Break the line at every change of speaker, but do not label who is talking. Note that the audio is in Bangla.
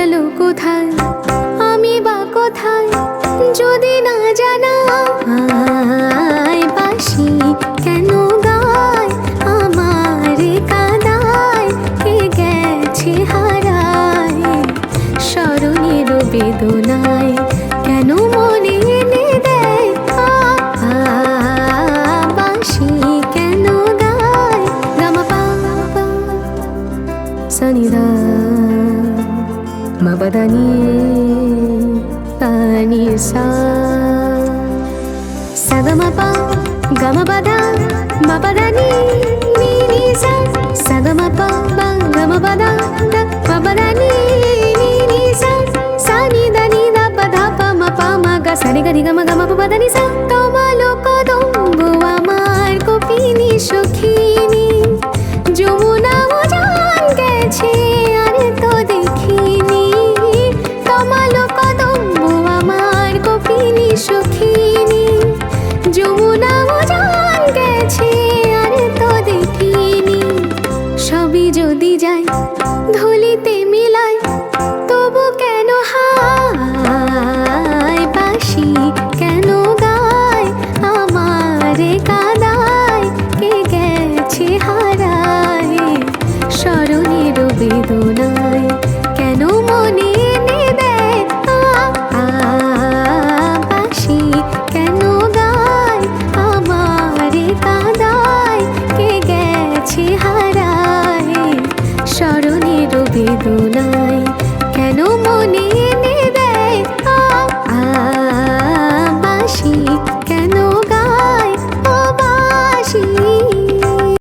গেল কোথায়, আমি বা কোথায় যদি না জানা। বাঁশি কেন গায় আমার কাদায়, কে গেছে হারায় স্মরণের বেদনায়, কেন মনে এনে দেয় বাঁশি কেন গায়। গামাপা সনিদা মবদানি তানি সা সগমপা গমপদা মপদানি নি সা সগমপা গমপদা মপদানি নি সা সানি দানি দা পদা পম পম গ সানি গনি গম গম পদানি সা। তমালো কদম্ব আমার কপিনি সখিনী, যমুনা জান গেছে আর তো দেখিনি। তমালো কদম্ব আমার কপিনি সখিনী, যমুনা জান গেছে আর তো দেখিনি। সবই যদি যাই ধুলিতে মিলায়, তবু কেন হায় বাঁশি কেন গায় আমার কাদায়, কে গেছে হারায় স্মরণের বেদনায়।